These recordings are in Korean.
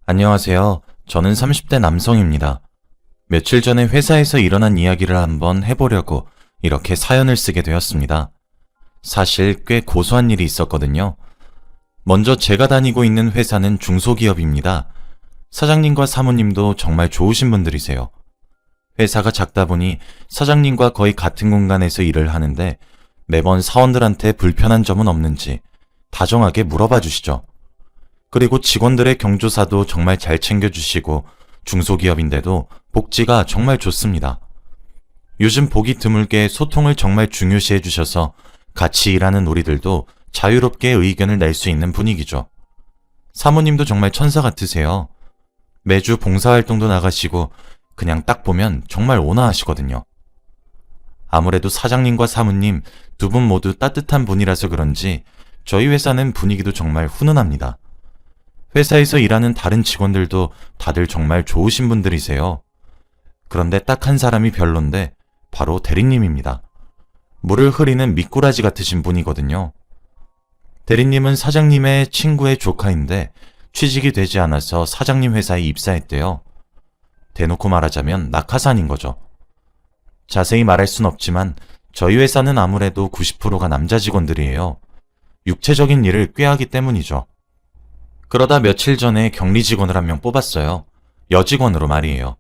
안녕하세요. 저는 30대 남성입니다. 며칠 전에 회사에서 일어난 이야기를 한번 해보려고 이렇게 사연을 쓰게 되었습니다. 사실 꽤 고소한 일이 있었거든요. 먼저 제가 다니고 있는 회사는 중소기업입니다. 사장님과 사모님도 정말 좋으신 분들이세요. 회사가 작다 보니 사장님과 거의 같은 공간에서 일을 하는데 매번 사원들한테 불편한 점은 없는지 다정하게 물어봐 주시죠. 그리고 직원들의 경조사도 정말 잘 챙겨주시고 중소기업인데도 복지가 정말 좋습니다. 요즘 보기 드물게 소통을 정말 중요시해 주셔서 같이 일하는 우리들도 자유롭게 의견을 낼 수 있는 분위기죠. 사모님도 정말 천사 같으세요. 매주 봉사활동도 나가시고 그냥 딱 보면 정말 온화하시거든요. 아무래도 사장님과 사모님 두 분 모두 따뜻한 분이라서 그런지 저희 회사는 분위기도 정말 훈훈합니다. 회사에서 일하는 다른 직원들도 다들 정말 좋으신 분들이세요. 그런데 딱 한 사람이 별론데 바로 대리님입니다. 물을 흐리는 미꾸라지 같으신 분이거든요. 대리님은 사장님의 친구의 조카인데 취직이 되지 않아서 사장님 회사에 입사했대요. 대놓고 말하자면 낙하산인 거죠. 자세히 말할 순 없지만 저희 회사는 아무래도 90%가 남자 직원들이에요. 육체적인 일을 꾀하기 때문이죠. 그러다 며칠 전에 격리 직원을 한 명 뽑았어요. 여직원으로 말이에요.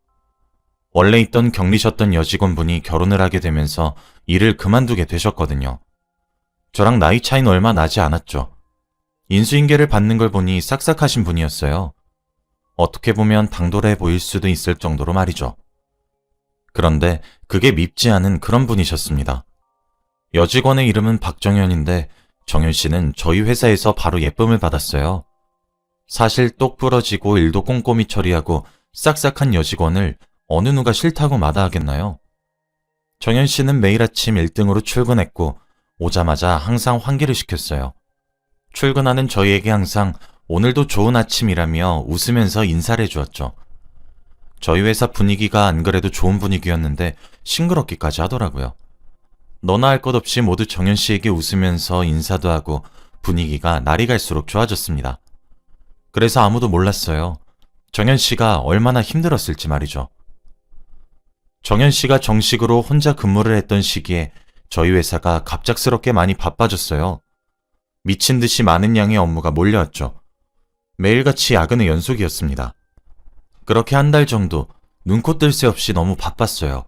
원래 있던 격리셨던 여직원분이 결혼을 하게 되면서 일을 그만두게 되셨거든요. 저랑 나이 차이는 얼마 나지 않았죠. 인수인계를 받는 걸 보니 싹싹하신 분이었어요. 어떻게 보면 당돌해 보일 수도 있을 정도로 말이죠. 그런데 그게 밉지 않은 그런 분이셨습니다. 여직원의 이름은 박정현인데 정현 씨는 저희 회사에서 바로 예쁨을 받았어요. 사실 똑 부러지고 일도 꼼꼼히 처리하고 싹싹한 여직원을 어느 누가 싫다고 마다하겠나요? 정현 씨는 매일 아침 1등으로 출근했고 오자마자 항상 환기를 시켰어요. 출근하는 저희에게 항상 오늘도 좋은 아침이라며 웃으면서 인사를 해주었죠. 저희 회사 분위기가 안 그래도 좋은 분위기였는데 싱그럽기까지 하더라고요. 너나 할 것 없이 모두 정현 씨에게 웃으면서 인사도 하고 분위기가 날이 갈수록 좋아졌습니다. 그래서 아무도 몰랐어요. 정현 씨가 얼마나 힘들었을지 말이죠. 정현 씨가 정식으로 혼자 근무를 했던 시기에 저희 회사가 갑작스럽게 많이 바빠졌어요. 미친 듯이 많은 양의 업무가 몰려왔죠. 매일같이 야근의 연속이었습니다. 그렇게 한 달 정도 눈코 뜰 새 없이 너무 바빴어요.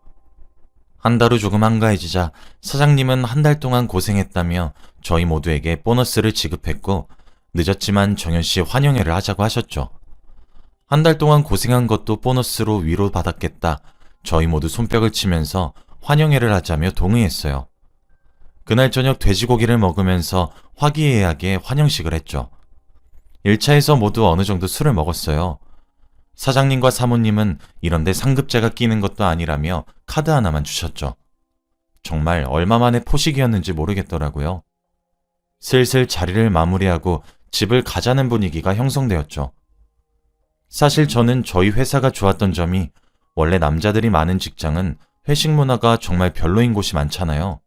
한 달 후 조금 한가해지자 사장님은 한 달 동안 고생했다며 저희 모두에게 보너스를 지급했고 늦었지만 정현 씨 환영회를 하자고 하셨죠. 한 달 동안 고생한 것도 보너스로 위로받았겠다. 저희 모두 손뼉을 치면서 환영회를 하자며 동의했어요. 그날 저녁 돼지고기를 먹으면서 화기애애하게 환영식을 했죠. 1차에서 모두 어느 정도 술을 먹었어요. 사장님과 사모님은 이런데 상급자가 끼는 것도 아니라며 카드 하나만 주셨죠. 정말 얼마 만에 포식이었는지 모르겠더라고요. 슬슬 자리를 마무리하고 집을 가자는 분위기가 형성되었죠. 사실 저는 저희 회사가 좋았던 점이 원래 남자들이 많은 직장은 회식 문화가 정말 별로인 곳이 많잖아요.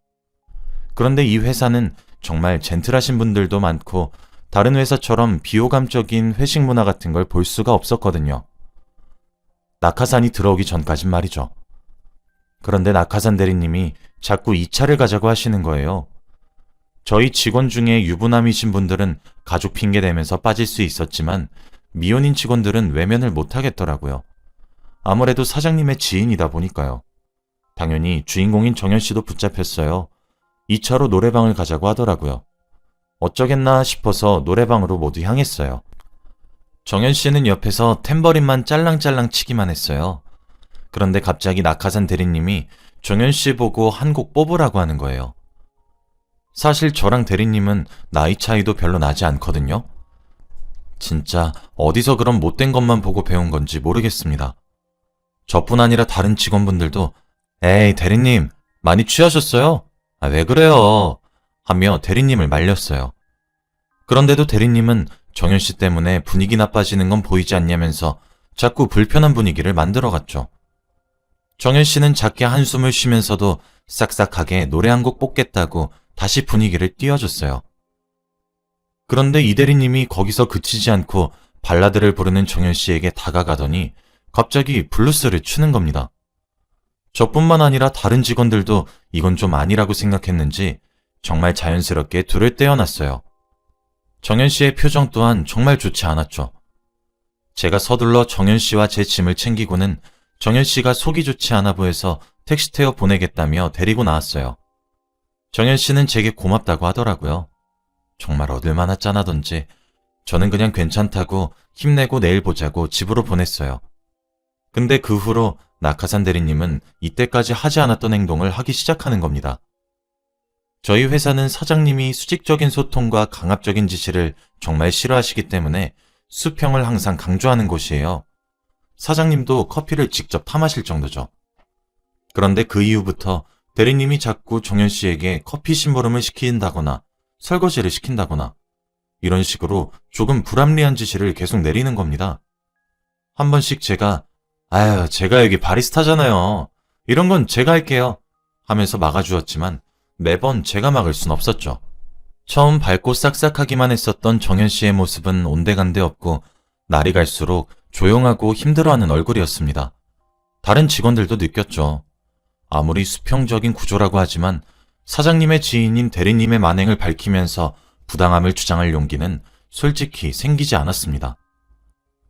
그런데 이 회사는 정말 젠틀하신 분들도 많고 다른 회사처럼 비호감적인 회식 문화 같은 걸 볼 수가 없었거든요. 낙하산이 들어오기 전까진 말이죠. 그런데 낙하산 대리님이 자꾸 2차를 가자고 하시는 거예요. 저희 직원 중에 유부남이신 분들은 가족 핑계 대면서 빠질 수 있었지만 미혼인 직원들은 외면을 못 하겠더라고요. 아무래도 사장님의 지인이다 보니까요. 당연히 주인공인 정현 씨도 붙잡혔어요. 2차로 노래방을 가자고 하더라고요. 어쩌겠나 싶어서 노래방으로 모두 향했어요. 정현 씨는 옆에서 탬버린만 짤랑짤랑 치기만 했어요. 그런데 갑자기 낙하산 대리님이 정현 씨 보고 한 곡 뽑으라고 하는 거예요. 사실 저랑 대리님은 나이 차이도 별로 나지 않거든요. 진짜 어디서 그런 못된 것만 보고 배운 건지 모르겠습니다. 저뿐 아니라 다른 직원분들도 에이 대리님 많이 취하셨어요? 왜 그래요? 하며 대리님을 말렸어요. 그런데도 대리님은 정현 씨 때문에 분위기 나빠지는 건 보이지 않냐면서 자꾸 불편한 분위기를 만들어갔죠. 정현 씨는 작게 한숨을 쉬면서도 싹싹하게 노래 한 곡 뽑겠다고 다시 분위기를 띄워줬어요. 그런데 이 대리님이 거기서 그치지 않고 발라드를 부르는 정현 씨에게 다가가더니 갑자기 블루스를 추는 겁니다. 저뿐만 아니라 다른 직원들도 이건 좀 아니라고 생각했는지 정말 자연스럽게 둘을 떼어놨어요. 정현 씨의 표정 또한 정말 좋지 않았죠. 제가 서둘러 정현 씨와 제 짐을 챙기고는 정현 씨가 속이 좋지 않아 보여서 택시 태워 보내겠다며 데리고 나왔어요. 정현 씨는 제게 고맙다고 하더라고요. 정말 얻을만한 짠하던지 저는 그냥 괜찮다고 힘내고 내일 보자고 집으로 보냈어요. 근데 그 후로 낙하산 대리님은 이때까지 하지 않았던 행동을 하기 시작하는 겁니다. 저희 회사는 사장님이 수직적인 소통과 강압적인 지시를 정말 싫어하시기 때문에 수평을 항상 강조하는 곳이에요. 사장님도 커피를 직접 타마실 정도죠. 그런데 그 이후부터 대리님이 자꾸 정현 씨에게 커피 심부름을 시킨다거나 설거지를 시킨다거나 이런 식으로 조금 불합리한 지시를 계속 내리는 겁니다. 한 번씩 제가 제가 여기 바리스타잖아요. 이런 건 제가 할게요. 하면서 막아주었지만 매번 제가 막을 순 없었죠. 처음 밝고 싹싹하기만 했었던 정현 씨의 모습은 온데간데 없고 날이 갈수록 조용하고 힘들어하는 얼굴이었습니다. 다른 직원들도 느꼈죠. 아무리 수평적인 구조라고 하지만 사장님의 지인인 대리님의 만행을 밝히면서 부당함을 주장할 용기는 솔직히 생기지 않았습니다.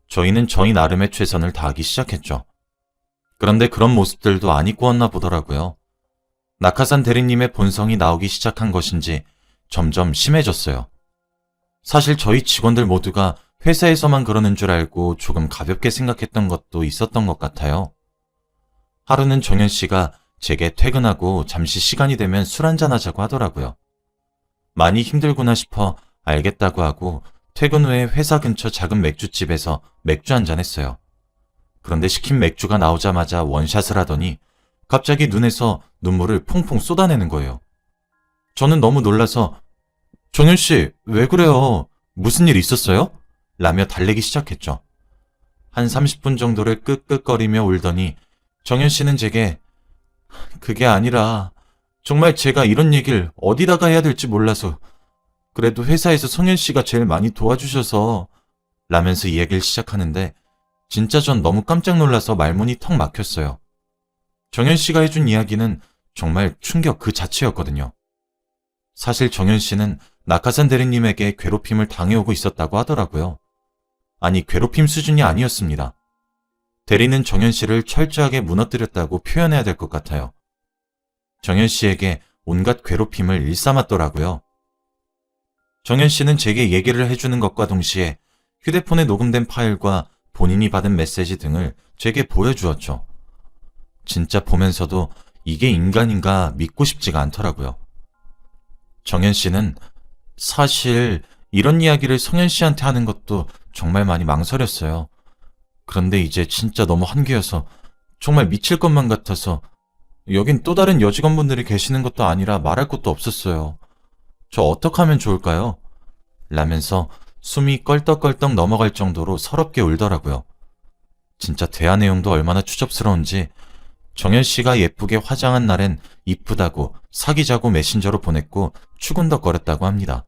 저희는 저희 나름의 최선을 다하기 시작했죠. 그런데 그런 모습들도 안 잊고왔나 보더라고요. 낙하산 대리님의 본성이 나오기 시작한 것인지 점점 심해졌어요. 사실 저희 직원들 모두가 회사에서만 그러는 줄 알고 조금 가볍게 생각했던 것도 있었던 것 같아요. 하루는 정현 씨가 제게 퇴근하고 잠시 시간이 되면 술 한잔 하자고 하더라고요. 많이 힘들구나 싶어 알겠다고 하고 퇴근 후에 회사 근처 작은 맥주집에서 맥주 한잔 했어요. 그런데 시킨 맥주가 나오자마자 원샷을 하더니 갑자기 눈에서 눈물을 퐁퐁 쏟아내는 거예요. 저는 너무 놀라서 정현 씨, 왜 그래요? 무슨 일 있었어요? 라며 달래기 시작했죠. 한 30분 정도를 끄끄거리며 울더니 정현 씨는 제게 그게 아니라 정말 제가 이런 얘기를 어디다가 해야 될지 몰라서 그래도 회사에서 성현 씨가 제일 많이 도와주셔서 라면서 이야기를 시작하는데 진짜 전 너무 깜짝 놀라서 말문이 턱 막혔어요. 정현 씨가 해준 이야기는 정말 충격 그 자체였거든요. 사실 정현 씨는 낙하산 대리님에게 괴롭힘을 당해오고 있었다고 하더라고요. 아니, 괴롭힘 수준이 아니었습니다. 대리는 정현 씨를 철저하게 무너뜨렸다고 표현해야 될 것 같아요. 정현 씨에게 온갖 괴롭힘을 일삼았더라고요. 정현 씨는 제게 얘기를 해주는 것과 동시에 휴대폰에 녹음된 파일과 본인이 받은 메시지 등을 제게 보여주었죠. 진짜 보면서도 이게 인간인가 믿고 싶지가 않더라고요. 정현 씨는 사실 이런 이야기를 성현 씨한테 하는 것도 정말 많이 망설였어요. 그런데 이제 진짜 너무 한계여서 정말 미칠 것만 같아서 여긴 또 다른 여직원분들이 계시는 것도 아니라 말할 것도 없었어요. 저 어떻게 하면 좋을까요? 라면서 숨이 껄떡껄떡 넘어갈 정도로 서럽게 울더라고요. 진짜 대화 내용도 얼마나 추접스러운지 정현 씨가 예쁘게 화장한 날엔 이쁘다고 사귀자고 메신저로 보냈고 추근덕거렸다고 합니다.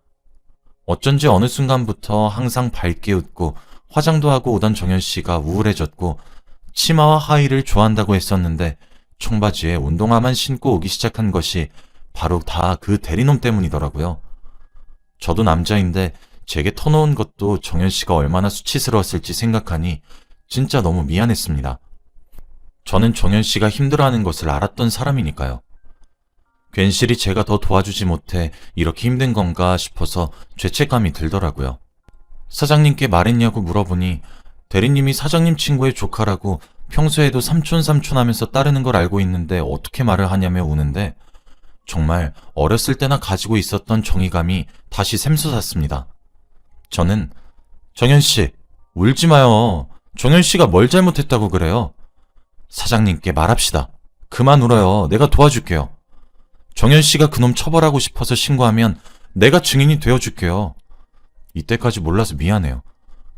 어쩐지 어느 순간부터 항상 밝게 웃고 화장도 하고 오던 정현 씨가 우울해졌고 치마와 하의를 좋아한다고 했었는데 청바지에 운동화만 신고 오기 시작한 것이 바로 다 그 대리놈 때문이더라고요. 저도 남자인데 제게 터놓은 것도 정현 씨가 얼마나 수치스러웠을지 생각하니 진짜 너무 미안했습니다. 저는 정현 씨가 힘들어하는 것을 알았던 사람이니까요. 괜시리 제가 더 도와주지 못해 이렇게 힘든 건가 싶어서 죄책감이 들더라고요. 사장님께 말했냐고 물어보니 대리님이 사장님 친구의 조카라고 평소에도 삼촌 하면서 따르는 걸 알고 있는데 어떻게 말을 하냐며 우는데 정말 어렸을 때나 가지고 있었던 정의감이 다시 샘솟았습니다. 저는 정현 씨, 울지 마요. 정현 씨가 뭘 잘못했다고 그래요? 사장님께 말합시다. 그만 울어요. 내가 도와줄게요. 정현 씨가 그놈 처벌하고 싶어서 신고하면 내가 증인이 되어줄게요. 이때까지 몰라서 미안해요.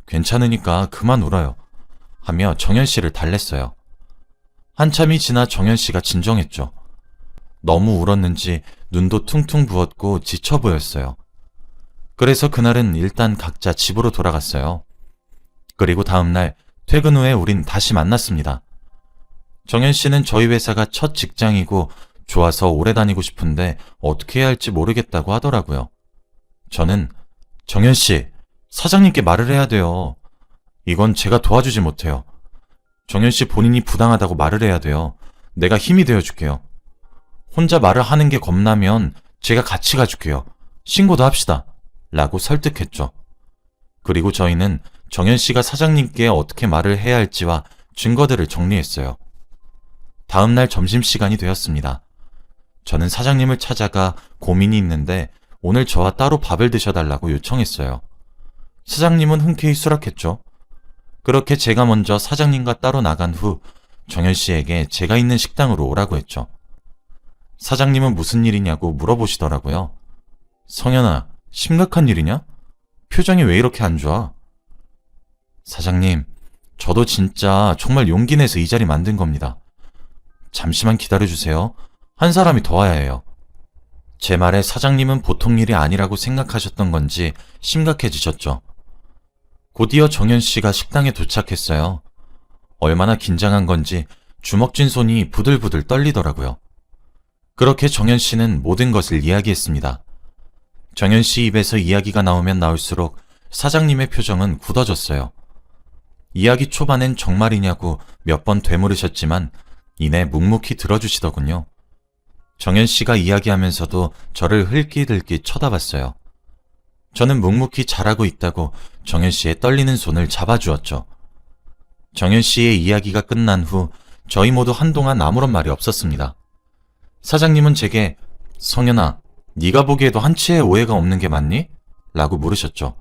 괜찮으니까 그만 울어요. 하며 정현 씨를 달랬어요. 한참이 지나 정현 씨가 진정했죠. 너무 울었는지 눈도 퉁퉁 부었고 지쳐 보였어요. 그래서 그날은 일단 각자 집으로 돌아갔어요. 그리고 다음날 퇴근 후에 우린 다시 만났습니다. 정현 씨는 저희 회사가 첫 직장이고 좋아서 오래 다니고 싶은데 어떻게 해야 할지 모르겠다고 하더라고요. 저는 정현 씨, 사장님께 말을 해야 돼요. 이건 제가 도와주지 못해요. 정현 씨 본인이 부당하다고 말을 해야 돼요. 내가 힘이 되어줄게요. 혼자 말을 하는 게 겁나면 제가 같이 가줄게요. 신고도 합시다. 라고 설득했죠. 그리고 저희는 정현 씨가 사장님께 어떻게 말을 해야 할지와 증거들을 정리했어요. 다음날 점심시간이 되었습니다. 저는 사장님을 찾아가 고민이 있는데 오늘 저와 따로 밥을 드셔달라고 요청했어요. 사장님은 흔쾌히 수락했죠. 그렇게 제가 먼저 사장님과 따로 나간 후 정현 씨에게 제가 있는 식당으로 오라고 했죠. 사장님은 무슨 일이냐고 물어보시더라고요. 성현아, 심각한 일이냐? 표정이 왜 이렇게 안 좋아? 사장님, 저도 진짜 정말 용기 내서 이 자리 만든 겁니다. 잠시만 기다려주세요. 한 사람이 더 와야 해요. 제 말에 사장님은 보통 일이 아니라고 생각하셨던 건지 심각해지셨죠. 곧이어 정현 씨가 식당에 도착했어요. 얼마나 긴장한 건지 주먹 쥔 손이 부들부들 떨리더라고요. 그렇게 정현 씨는 모든 것을 이야기했습니다. 정현 씨 입에서 이야기가 나오면 나올수록 사장님의 표정은 굳어졌어요. 이야기 초반엔 정말이냐고 몇 번 되물으셨지만 이내 묵묵히 들어주시더군요. 정현 씨가 이야기하면서도 저를 흘끼들끼 쳐다봤어요. 저는 묵묵히 잘하고 있다고 정현 씨의 떨리는 손을 잡아주었죠. 정현 씨의 이야기가 끝난 후 저희 모두 한동안 아무런 말이 없었습니다. 사장님은 제게 성현아, 네가 보기에도 한치의 오해가 없는 게 맞니? 라고 물으셨죠.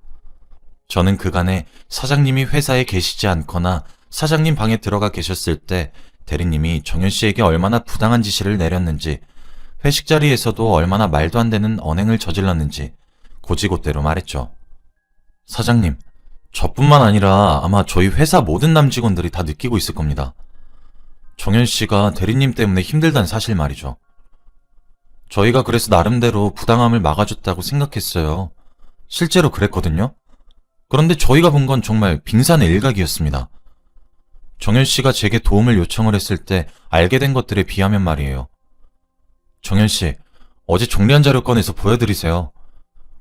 저는 그간에 사장님이 회사에 계시지 않거나 사장님 방에 들어가 계셨을 때 대리님이 정현 씨에게 얼마나 부당한 지시를 내렸는지, 회식 자리에서도 얼마나 말도 안 되는 언행을 저질렀는지 고지고대로 말했죠. 사장님, 저뿐만 아니라 아마 저희 회사 모든 남직원들이 다 느끼고 있을 겁니다. 정현 씨가 대리님 때문에 힘들다는 사실 말이죠. 저희가 그래서 나름대로 부당함을 막아줬다고 생각했어요. 실제로 그랬거든요. 그런데 저희가 본 건 정말 빙산의 일각이었습니다. 정현 씨가 제게 도움을 요청을 했을 때 알게 된 것들에 비하면 말이에요. 정현 씨, 어제 정리한 자료 꺼내서 보여드리세요.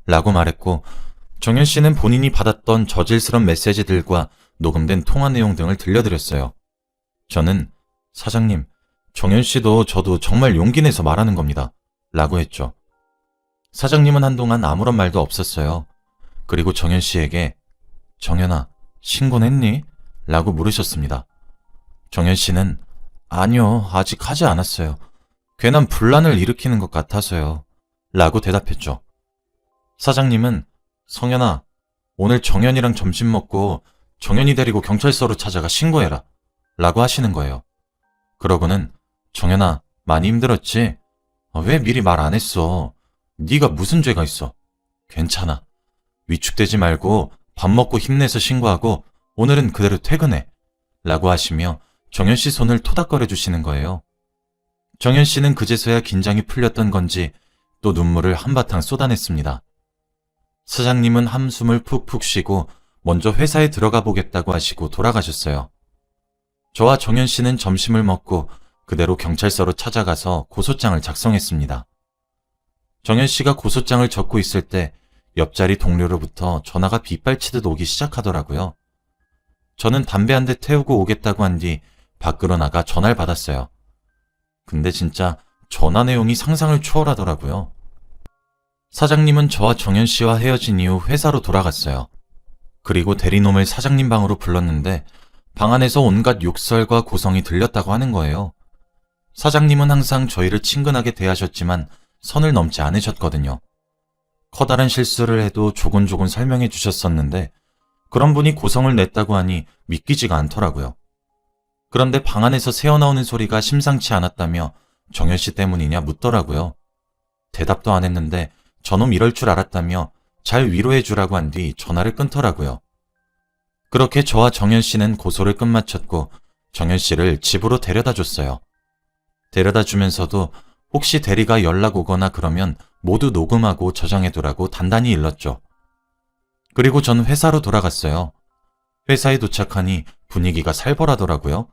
라고 말했고, 정현 씨는 본인이 받았던 저질스러운 메시지들과 녹음된 통화 내용 등을 들려드렸어요. 저는 사장님, 정현 씨도 저도 정말 용기 내서 말하는 겁니다. 라고 했죠. 사장님은 한동안 아무런 말도 없었어요. 그리고 정현 씨에게 정현아, 신고는 했니? 라고 물으셨습니다. 정현 씨는 아니요, 아직 하지 않았어요. 괜한 분란을 일으키는 것 같아서요. 라고 대답했죠. 사장님은 성현아, 오늘 정현이랑 점심 먹고 정현이 데리고 경찰서로 찾아가 신고해라. 라고 하시는 거예요. 그러고는 정현아, 많이 힘들었지? 왜 미리 말 안 했어? 네가 무슨 죄가 있어? 괜찮아. 위축되지 말고 밥 먹고 힘내서 신고하고 오늘은 그대로 퇴근해. 라고 하시며 정현 씨 손을 토닥거려 주시는 거예요. 정현 씨는 그제서야 긴장이 풀렸던 건지 또 눈물을 한바탕 쏟아냈습니다. 사장님은 한숨을 푹푹 쉬고 먼저 회사에 들어가 보겠다고 하시고 돌아가셨어요. 저와 정현 씨는 점심을 먹고 그대로 경찰서로 찾아가서 고소장을 작성했습니다. 정현 씨가 고소장을 적고 있을 때 옆자리 동료로부터 전화가 빗발치듯 오기 시작하더라고요. 저는 담배 한 대 태우고 오겠다고 한 뒤 밖으로 나가 전화를 받았어요. 근데 진짜 전화 내용이 상상을 초월하더라고요. 사장님은 저와 정현 씨와 헤어진 이후 회사로 돌아갔어요. 그리고 대리놈을 사장님 방으로 불렀는데 방 안에서 온갖 욕설과 고성이 들렸다고 하는 거예요. 사장님은 항상 저희를 친근하게 대하셨지만 선을 넘지 않으셨거든요. 커다란 실수를 해도 조곤조곤 설명해 주셨었는데 그런 분이 고성을 냈다고 하니 믿기지가 않더라고요. 그런데 방 안에서 새어나오는 소리가 심상치 않았다며 정현 씨 때문이냐 묻더라고요. 대답도 안 했는데 저놈 이럴 줄 알았다며 잘 위로해 주라고 한 뒤 전화를 끊더라고요. 그렇게 저와 정현 씨는 고소를 끝마쳤고 정현 씨를 집으로 데려다 줬어요. 데려다 주면서도 혹시 대리가 연락 오거나 그러면 모두 녹음하고 저장해두라고 단단히 일렀죠. 그리고 전 회사로 돌아갔어요. 회사에 도착하니 분위기가 살벌하더라고요.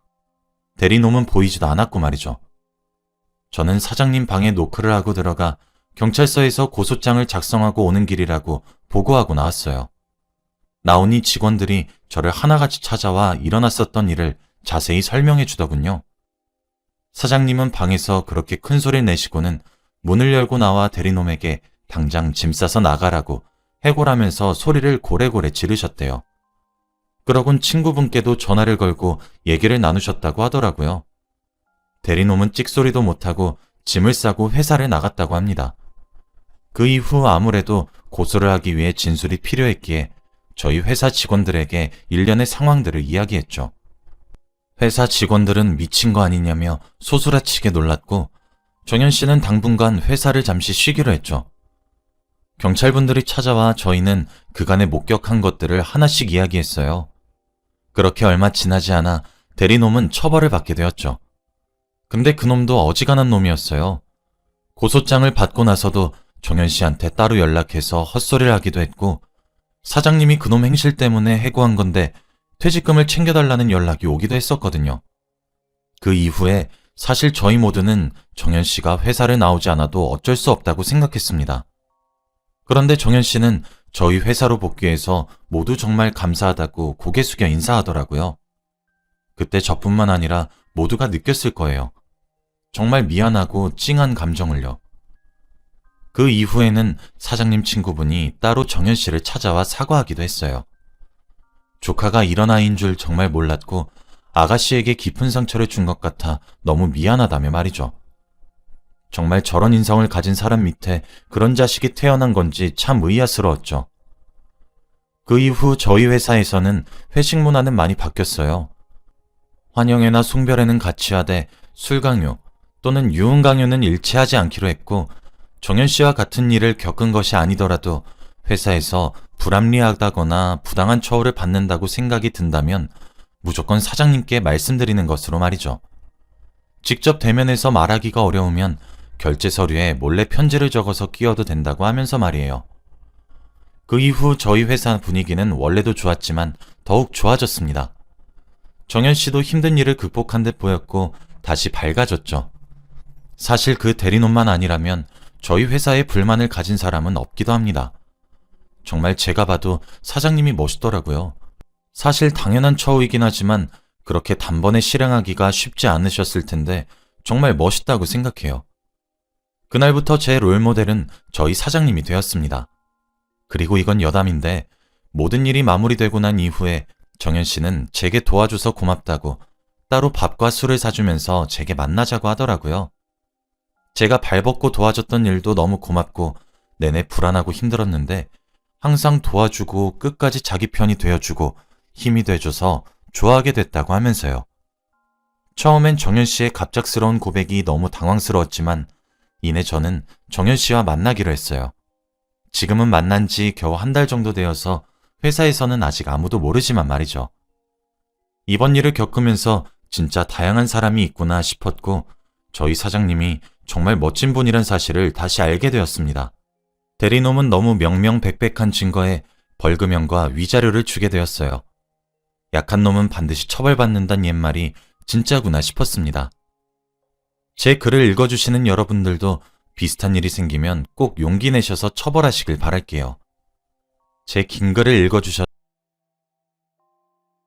대리놈은 보이지도 않았고 말이죠. 저는 사장님 방에 노크를 하고 들어가 경찰서에서 고소장을 작성하고 오는 길이라고 보고하고 나왔어요. 나오니 직원들이 저를 하나같이 찾아와 일어났었던 일을 자세히 설명해 주더군요. 사장님은 방에서 그렇게 큰 소리를 내시고는 문을 열고 나와 대리놈에게 당장 짐 싸서 나가라고 해골하면서 소리를 고래고래 지르셨대요. 그러곤 친구분께도 전화를 걸고 얘기를 나누셨다고 하더라고요. 대리놈은 찍소리도 못하고 짐을 싸고 회사를 나갔다고 합니다. 그 이후 아무래도 고소를 하기 위해 진술이 필요했기에 저희 회사 직원들에게 일련의 상황들을 이야기했죠. 회사 직원들은 미친 거 아니냐며 소스라치게 놀랐고 정현 씨는 당분간 회사를 잠시 쉬기로 했죠. 경찰분들이 찾아와 저희는 그간에 목격한 것들을 하나씩 이야기했어요. 그렇게 얼마 지나지 않아 대리놈은 처벌을 받게 되었죠. 근데 그놈도 어지간한 놈이었어요. 고소장을 받고 나서도 정현 씨한테 따로 연락해서 헛소리를 하기도 했고 사장님이 그놈 행실 때문에 해고한 건데 퇴직금을 챙겨달라는 연락이 오기도 했었거든요. 그 이후에 사실 저희 모두는 정현 씨가 회사를 나오지 않아도 어쩔 수 없다고 생각했습니다. 그런데 정현 씨는 저희 회사로 복귀해서 모두 정말 감사하다고 고개 숙여 인사하더라고요. 그때 저뿐만 아니라 모두가 느꼈을 거예요. 정말 미안하고 찡한 감정을요. 그 이후에는 사장님 친구분이 따로 정현 씨를 찾아와 사과하기도 했어요. 조카가 이런 아이인 줄 정말 몰랐고 아가씨에게 깊은 상처를 준 것 같아 너무 미안하다며 말이죠. 정말 저런 인성을 가진 사람 밑에 그런 자식이 태어난 건지 참 의아스러웠죠. 그 이후 저희 회사에서는 회식 문화는 많이 바뀌었어요. 환영회나 송별회는 같이 하되 술 강요 또는 유흥 강요는 일치하지 않기로 했고 정현 씨와 같은 일을 겪은 것이 아니더라도 회사에서 불합리하다거나 부당한 처우를 받는다고 생각이 든다면 무조건 사장님께 말씀드리는 것으로 말이죠. 직접 대면해서 말하기가 어려우면 결제 서류에 몰래 편지를 적어서 끼워도 된다고 하면서 말이에요. 그 이후 저희 회사 분위기는 원래도 좋았지만 더욱 좋아졌습니다. 정현 씨도 힘든 일을 극복한 듯 보였고 다시 밝아졌죠. 사실 그 대리놈만 아니라면 저희 회사에 불만을 가진 사람은 없기도 합니다. 정말 제가 봐도 사장님이 멋있더라고요. 사실 당연한 처우이긴 하지만 그렇게 단번에 실행하기가 쉽지 않으셨을 텐데 정말 멋있다고 생각해요. 그날부터 제 롤모델은 저희 사장님이 되었습니다. 그리고 이건 여담인데 모든 일이 마무리되고 난 이후에 정현 씨는 제게 도와줘서 고맙다고 따로 밥과 술을 사주면서 제게 만나자고 하더라고요. 제가 발벗고 도와줬던 일도 너무 고맙고 내내 불안하고 힘들었는데 항상 도와주고 끝까지 자기 편이 되어주고 힘이 돼줘서 좋아하게 됐다고 하면서요. 처음엔 정현 씨의 갑작스러운 고백이 너무 당황스러웠지만 이내 저는 정현 씨와 만나기로 했어요. 지금은 만난 지 겨우 한 달 정도 되어서 회사에서는 아직 아무도 모르지만 말이죠. 이번 일을 겪으면서 진짜 다양한 사람이 있구나 싶었고 저희 사장님이 정말 멋진 분이란 사실을 다시 알게 되었습니다. 대리놈은 너무 명명백백한 증거에 벌금형과 위자료를 주게 되었어요. 약한 놈은 반드시 처벌받는다는 옛말이 진짜구나 싶었습니다. 제 글을 읽어주시는 여러분들도 비슷한 일이 생기면 꼭 용기 내셔서 처벌하시길 바랄게요. 제 긴 글을 읽어주셔서